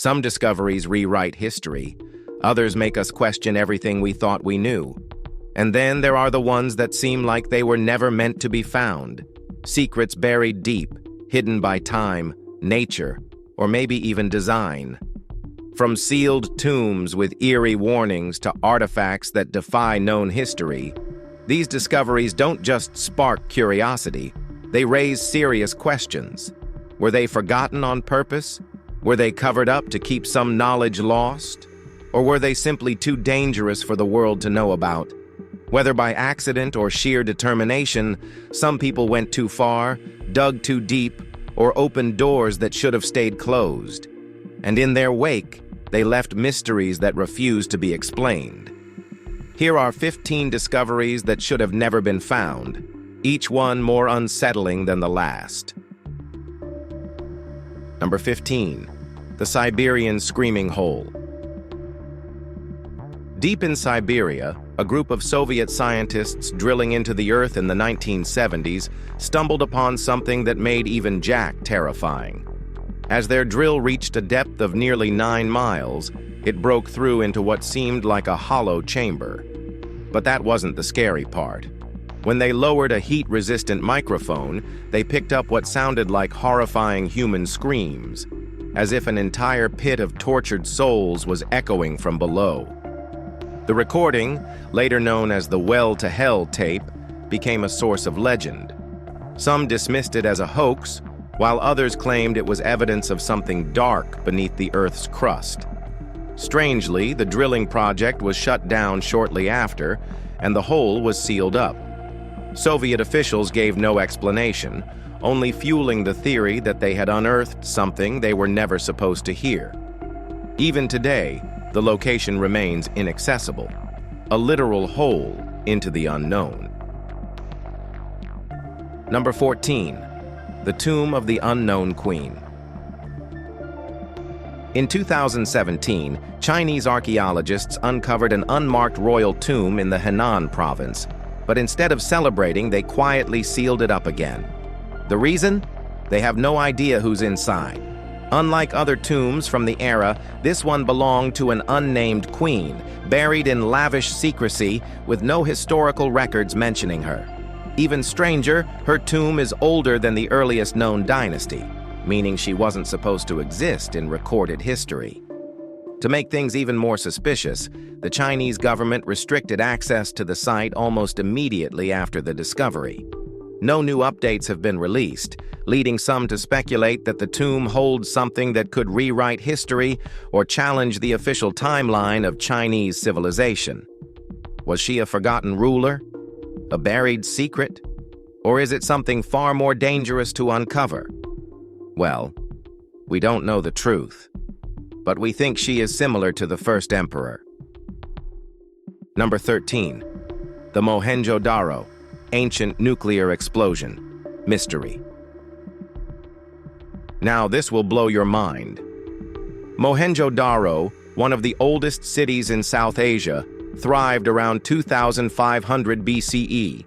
Some discoveries rewrite history. Others make us question everything we thought we knew. And then there are the ones that seem like they were never meant to be found. Secrets buried deep, hidden by time, nature, or maybe even design. From sealed tombs with eerie warnings to artifacts that defy known history, these discoveries don't just spark curiosity, they raise serious questions. Were they forgotten on purpose? Were they covered up to keep some knowledge lost? Or were they simply too dangerous for the world to know about? Whether by accident or sheer determination, some people went too far, dug too deep, or opened doors that should have stayed closed. And in their wake, they left mysteries that refused to be explained. Here are 15 discoveries that should have never been found, each one more unsettling than the last. Number 15. The Siberian Screaming Hole. Deep in Siberia, a group of Soviet scientists drilling into the Earth in the 1970s stumbled upon something that made even Jack terrifying. As their drill reached a depth of nearly 9 miles, it broke through into what seemed like a hollow chamber. But that wasn't the scary part. When they lowered a heat-resistant microphone, they picked up what sounded like horrifying human screams, as if an entire pit of tortured souls was echoing from below. The recording, later known as the Well to Hell tape, became a source of legend. Some dismissed it as a hoax, while others claimed it was evidence of something dark beneath the Earth's crust. Strangely, the drilling project was shut down shortly after, and the hole was sealed up. Soviet officials gave no explanation, only fueling the theory that they had unearthed something they were never supposed to hear. Even today, the location remains inaccessible, a literal hole into the unknown. Number 14. The Tomb of the Unknown Queen. In 2017, Chinese archaeologists uncovered an unmarked royal tomb in the Henan province, but instead of celebrating, they quietly sealed it up again. The reason? They have no idea who's inside. Unlike other tombs from the era, this one belonged to an unnamed queen, buried in lavish secrecy with no historical records mentioning her. Even stranger, her tomb is older than the earliest known dynasty, meaning she wasn't supposed to exist in recorded history. To make things even more suspicious, the Chinese government restricted access to the site almost immediately after the discovery. No new updates have been released, leading some to speculate that the tomb holds something that could rewrite history or challenge the official timeline of Chinese civilization. Was she a forgotten ruler? A buried secret? Or is it something far more dangerous to uncover? Well, we don't know the truth, but we think she is similar to the first emperor. Number 13. The Mohenjo-Daro, Ancient Nuclear Explosion, Mystery. Now this will blow your mind. Mohenjo-Daro, one of the oldest cities in South Asia, thrived around 2500 BCE.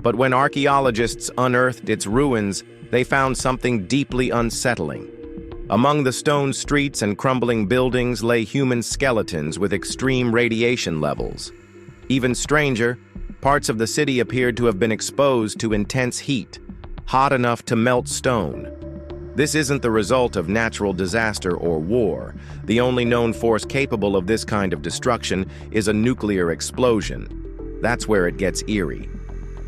But when archaeologists unearthed its ruins, they found something deeply unsettling. Among the stone streets and crumbling buildings lay human skeletons with extreme radiation levels. Even stranger, parts of the city appeared to have been exposed to intense heat, hot enough to melt stone. This isn't the result of natural disaster or war. The only known force capable of this kind of destruction is a nuclear explosion. That's where it gets eerie.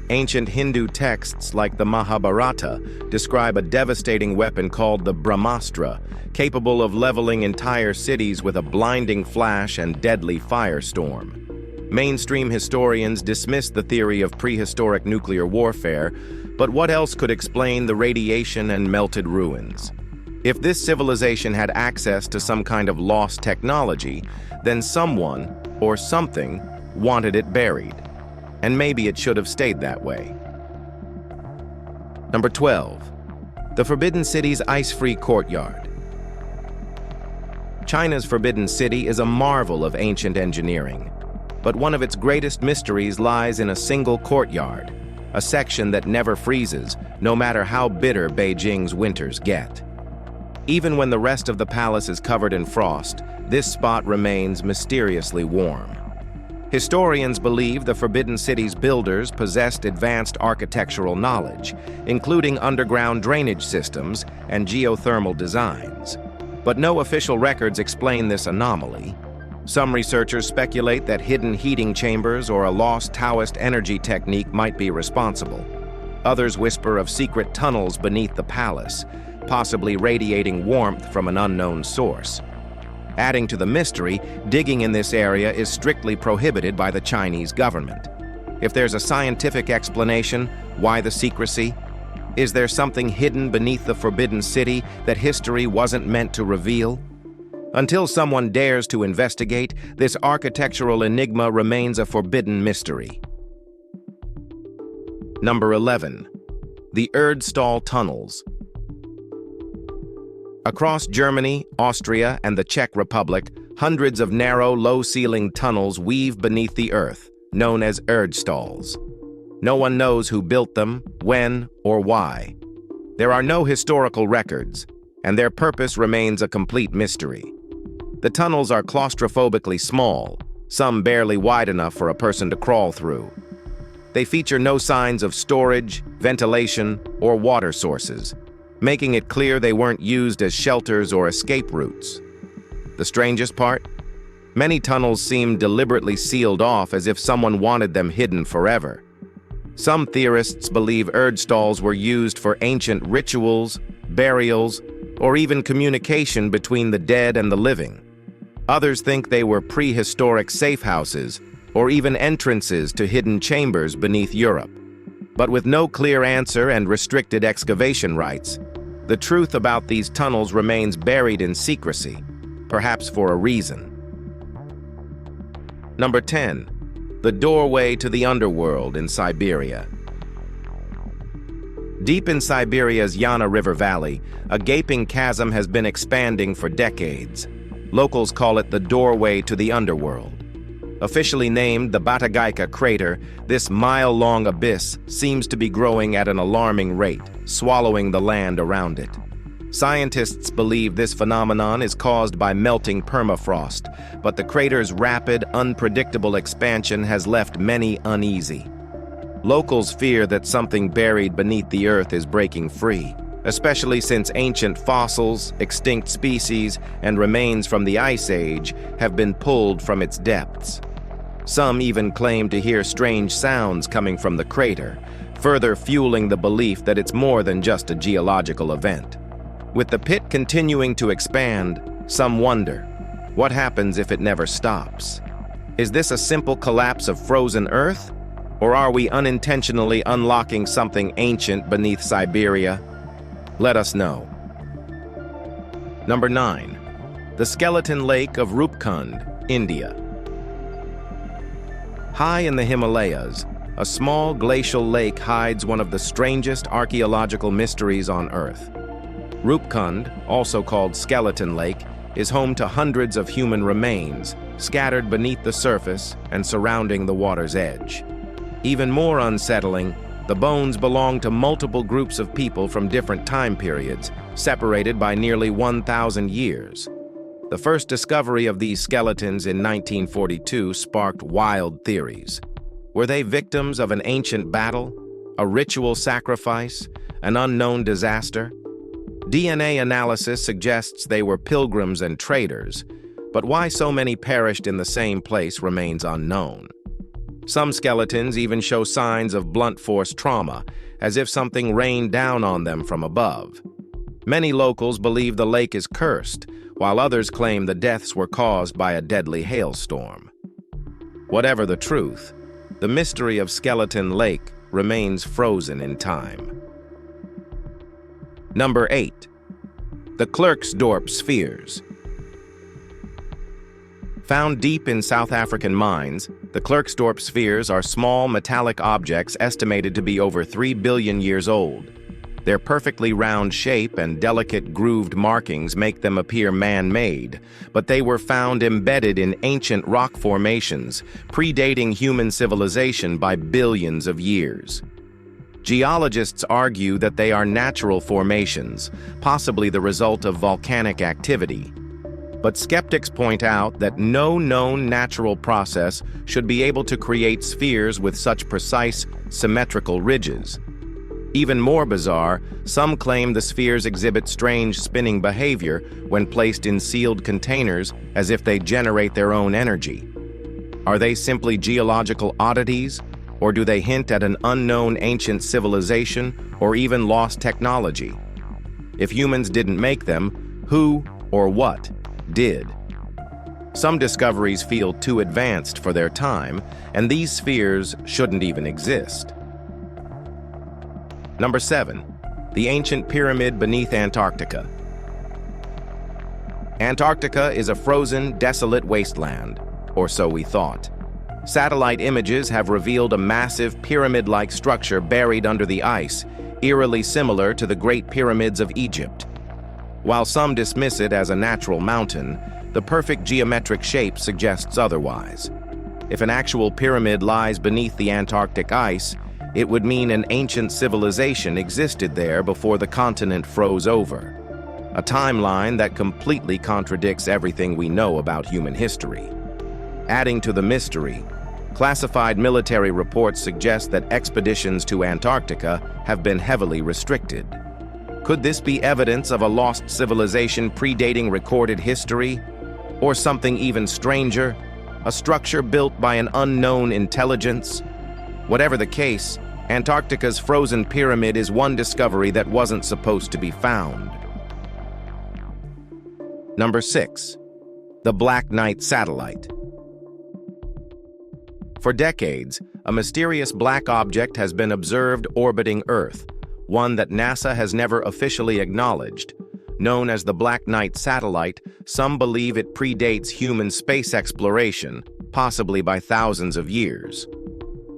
Ancient Hindu texts like the Mahabharata describe a devastating weapon called the Brahmastra, capable of leveling entire cities with a blinding flash and deadly firestorm. Mainstream historians dismiss the theory of prehistoric nuclear warfare, but what else could explain the radiation and melted ruins? If this civilization had access to some kind of lost technology, then someone, or something, wanted it buried. And maybe it should have stayed that way. Number 12. The Forbidden City's Ice-Free Courtyard. China's Forbidden City is a marvel of ancient engineering, but one of its greatest mysteries lies in a single courtyard, a section that never freezes, no matter how bitter Beijing's winters get. Even when the rest of the palace is covered in frost, this spot remains mysteriously warm. Historians believe the Forbidden City's builders possessed advanced architectural knowledge, including underground drainage systems and geothermal designs. But no official records explain this anomaly. Some researchers speculate that hidden heating chambers or a lost Taoist energy technique might be responsible. Others whisper of secret tunnels beneath the palace, possibly radiating warmth from an unknown source. Adding to the mystery, digging in this area is strictly prohibited by the Chinese government. If there's a scientific explanation, why the secrecy? Is there something hidden beneath the Forbidden City that history wasn't meant to reveal? Until someone dares to investigate, this architectural enigma remains a forbidden mystery. Number 11. The Erdstall Tunnels. Across Germany, Austria, and the Czech Republic, hundreds of narrow, low-ceilinged tunnels weave beneath the earth, known as Erdstalls. No one knows who built them, when, or why. There are no historical records, and their purpose remains a complete mystery. The tunnels are claustrophobically small, some barely wide enough for a person to crawl through. They feature no signs of storage, ventilation, or water sources, making it clear they weren't used as shelters or escape routes. The strangest part? Many tunnels seem deliberately sealed off as if someone wanted them hidden forever. Some theorists believe Erdstalls were used for ancient rituals, burials, or even communication between the dead and the living. Others think they were prehistoric safe houses or even entrances to hidden chambers beneath Europe. But with no clear answer and restricted excavation rights, the truth about these tunnels remains buried in secrecy, perhaps for a reason. Number 10. The doorway to the underworld in Siberia. Deep in Siberia's Yana River Valley, a gaping chasm has been expanding for decades. Locals call it the doorway to the underworld. Officially named the Batagaika crater, this mile-long abyss seems to be growing at an alarming rate, swallowing the land around it. Scientists believe this phenomenon is caused by melting permafrost, but the crater's rapid, unpredictable expansion has left many uneasy. Locals fear that something buried beneath the earth is breaking free, especially since ancient fossils, extinct species, and remains from the Ice Age have been pulled from its depths. Some even claim to hear strange sounds coming from the crater, further fueling the belief that it's more than just a geological event. With the pit continuing to expand, some wonder, what happens if it never stops? Is this a simple collapse of frozen Earth? Or are we unintentionally unlocking something ancient beneath Siberia? Let us know. Number 9. The Skeleton Lake of Rupkund, India. High in the Himalayas, a small glacial lake hides one of the strangest archaeological mysteries on Earth. Rupkund, also called Skeleton Lake, is home to hundreds of human remains scattered beneath the surface and surrounding the water's edge. Even more unsettling, the bones belong to multiple groups of people from different time periods, separated by nearly 1,000 years. The first discovery of these skeletons in 1942 sparked wild theories. Were they victims of an ancient battle, a ritual sacrifice, an unknown disaster? DNA analysis suggests they were pilgrims and traders, but why so many perished in the same place remains unknown. Some skeletons even show signs of blunt force trauma, as if something rained down on them from above. Many locals believe the lake is cursed, while others claim the deaths were caused by a deadly hailstorm. Whatever the truth, the mystery of Skeleton Lake remains frozen in time. Number 8. The Klerksdorp Spheres. Found deep in South African mines, the Klerksdorp spheres are small metallic objects estimated to be over 3 billion years old. Their perfectly round shape and delicate grooved markings make them appear man-made, but they were found embedded in ancient rock formations, predating human civilization by billions of years. Geologists argue that they are natural formations, possibly the result of volcanic activity. But skeptics point out that no known natural process should be able to create spheres with such precise, symmetrical ridges. Even more bizarre, some claim the spheres exhibit strange spinning behavior when placed in sealed containers as if they generate their own energy. Are they simply geological oddities, or do they hint at an unknown ancient civilization or even lost technology? If humans didn't make them, who or what did? Some discoveries feel too advanced for their time, and these spheres shouldn't even exist. Number 7. The ancient pyramid beneath Antarctica. Antarctica is a frozen, desolate wasteland, or so we thought. Satellite images have revealed a massive pyramid-like structure buried under the ice, eerily similar to the Great Pyramids of Egypt. While some dismiss it as a natural mountain, the perfect geometric shape suggests otherwise. If an actual pyramid lies beneath the Antarctic ice, it would mean an ancient civilization existed there before the continent froze over. A timeline that completely contradicts everything we know about human history. Adding to the mystery, classified military reports suggest that expeditions to Antarctica have been heavily restricted. Could this be evidence of a lost civilization predating recorded history? Or something even stranger, a structure built by an unknown intelligence? Whatever the case, Antarctica's frozen pyramid is one discovery that wasn't supposed to be found. Number 6. The Black Knight Satellite. For decades, a mysterious black object has been observed orbiting Earth, one that NASA has never officially acknowledged. Known as the Black Knight Satellite, some believe it predates human space exploration, possibly by thousands of years.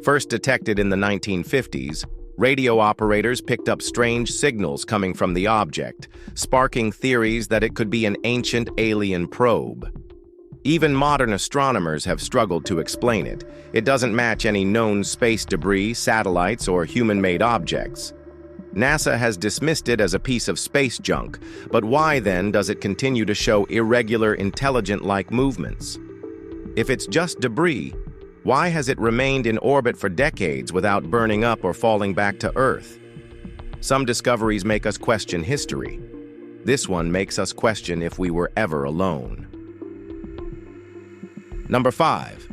First detected in the 1950s, radio operators picked up strange signals coming from the object, sparking theories that it could be an ancient alien probe. Even modern astronomers have struggled to explain it. It doesn't match any known space debris, satellites, or human-made objects. NASA has dismissed it as a piece of space junk, but why then does it continue to show irregular, intelligent-like movements? If it's just debris, why has it remained in orbit for decades without burning up or falling back to Earth? Some discoveries make us question history. This one makes us question if we were ever alone. Number 5.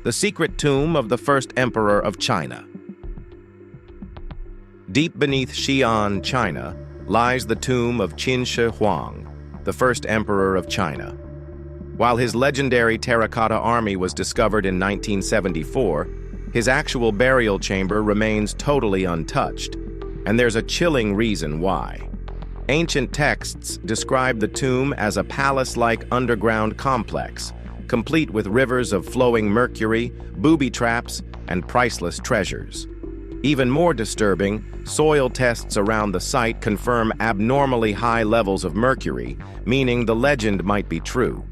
The secret tomb of the first emperor of China. Deep beneath Xi'an, China, lies the tomb of Qin Shi Huang, the first emperor of China. While his legendary terracotta army was discovered in 1974, his actual burial chamber remains totally untouched, and there's a chilling reason why. Ancient texts describe the tomb as a palace-like underground complex, complete with rivers of flowing mercury, booby traps, and priceless treasures. Even more disturbing, soil tests around the site confirm abnormally high levels of mercury, meaning the legend might be true.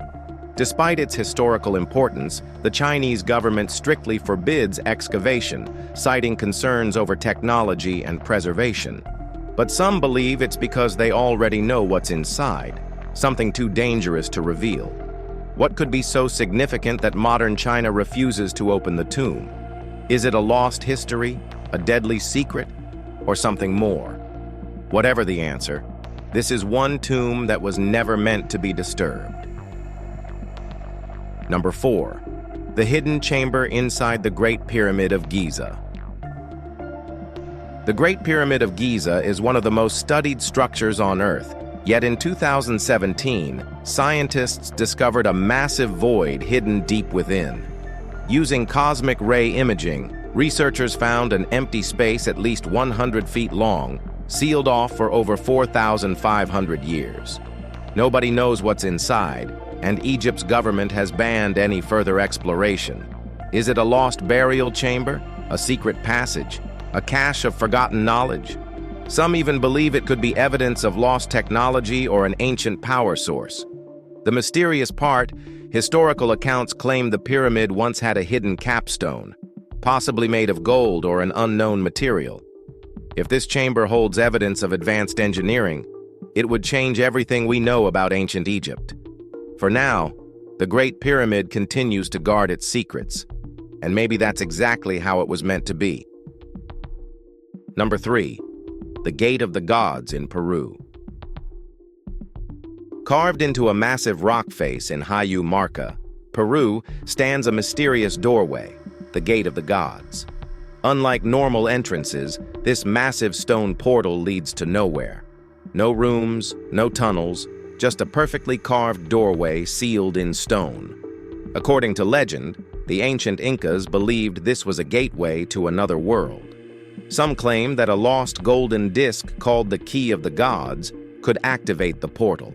Despite its historical importance, the Chinese government strictly forbids excavation, citing concerns over technology and preservation. But some believe it's because they already know what's inside, something too dangerous to reveal. What could be so significant that modern China refuses to open the tomb? Is it a lost history, a deadly secret, or something more? Whatever the answer, this is one tomb that was never meant to be disturbed. Number 4. The hidden chamber inside the Great Pyramid of Giza. The Great Pyramid of Giza is one of the most studied structures on Earth, yet in 2017, scientists discovered a massive void hidden deep within. Using cosmic ray imaging, researchers found an empty space at least 100 feet long, sealed off for over 4,500 years. Nobody knows what's inside, and Egypt's government has banned any further exploration. Is it a lost burial chamber, a secret passage, a cache of forgotten knowledge? Some even believe it could be evidence of lost technology or an ancient power source. The mysterious part, historical accounts claim the pyramid once had a hidden capstone, possibly made of gold or an unknown material. If this chamber holds evidence of advanced engineering, it would change everything we know about ancient Egypt. For now, the Great Pyramid continues to guard its secrets, and maybe that's exactly how it was meant to be. Number 3. The Gate of the Gods in Peru. Carved into a massive rock face in Hayu Marca, Peru, stands a mysterious doorway, the Gate of the Gods. Unlike normal entrances, this massive stone portal leads to nowhere. No rooms, no tunnels, just a perfectly carved doorway sealed in stone. According to legend, the ancient Incas believed this was a gateway to another world. Some claim that a lost golden disc called the Key of the Gods could activate the portal.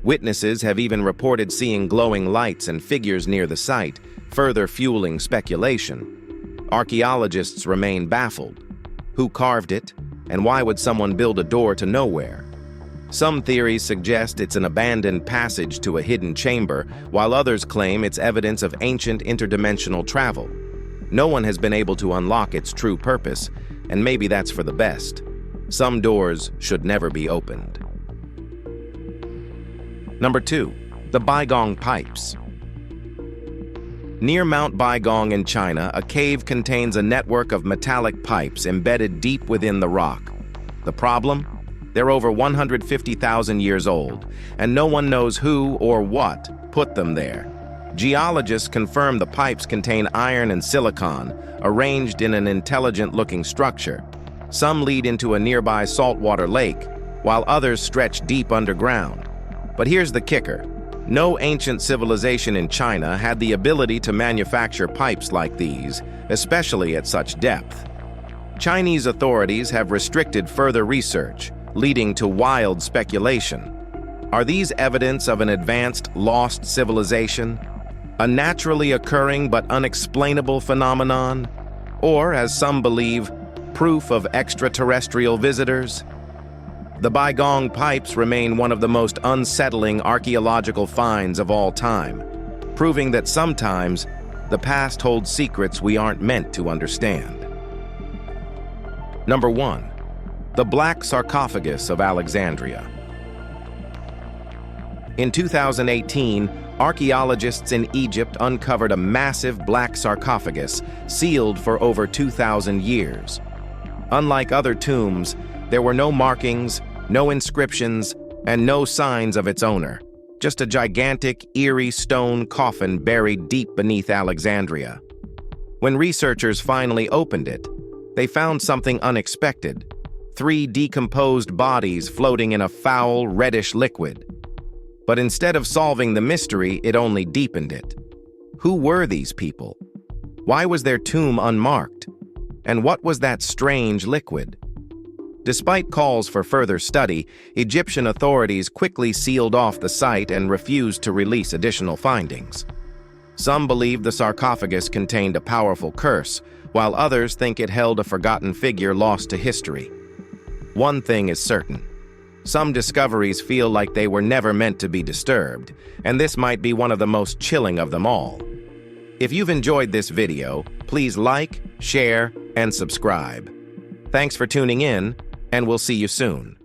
Witnesses have even reported seeing glowing lights and figures near the site, further fueling speculation. Archaeologists remain baffled. Who carved it, and why would someone build a door to nowhere? Some theories suggest it's an abandoned passage to a hidden chamber, while others claim it's evidence of ancient interdimensional travel. No one has been able to unlock its true purpose, and maybe that's for the best. Some doors should never be opened. Number 2. The Baigong Pipes. Near Mount Baigong in China, a cave contains a network of metallic pipes embedded deep within the rock. The problem? They're over 150,000 years old, and no one knows who or what put them there. Geologists confirm the pipes contain iron and silicon, arranged in an intelligent-looking structure. Some lead into a nearby saltwater lake, while others stretch deep underground. But here's the kicker. No ancient civilization in China had the ability to manufacture pipes like these, especially at such depth. Chinese authorities have restricted further research, leading to wild speculation. Are these evidence of an advanced, lost civilization? A naturally occurring but unexplainable phenomenon? Or, as some believe, proof of extraterrestrial visitors? The Baigong Pipes remain one of the most unsettling archaeological finds of all time, proving that sometimes the past holds secrets we aren't meant to understand. Number 1. The Black Sarcophagus of Alexandria. In 2018, archaeologists in Egypt uncovered a massive black sarcophagus sealed for over 2,000 years. Unlike other tombs, there were no markings, no inscriptions, and no signs of its owner. Just a gigantic, eerie stone coffin buried deep beneath Alexandria. When researchers finally opened it, they found something unexpected: 3 decomposed bodies floating in a foul, reddish liquid. But instead of solving the mystery, it only deepened it. Who were these people? Why was their tomb unmarked? And what was that strange liquid? Despite calls for further study, Egyptian authorities quickly sealed off the site and refused to release additional findings. Some believe the sarcophagus contained a powerful curse, while others think it held a forgotten figure lost to history. One thing is certain: some discoveries feel like they were never meant to be disturbed, and this might be one of the most chilling of them all. If you've enjoyed this video, please like, share, and subscribe. Thanks for tuning in, and we'll see you soon.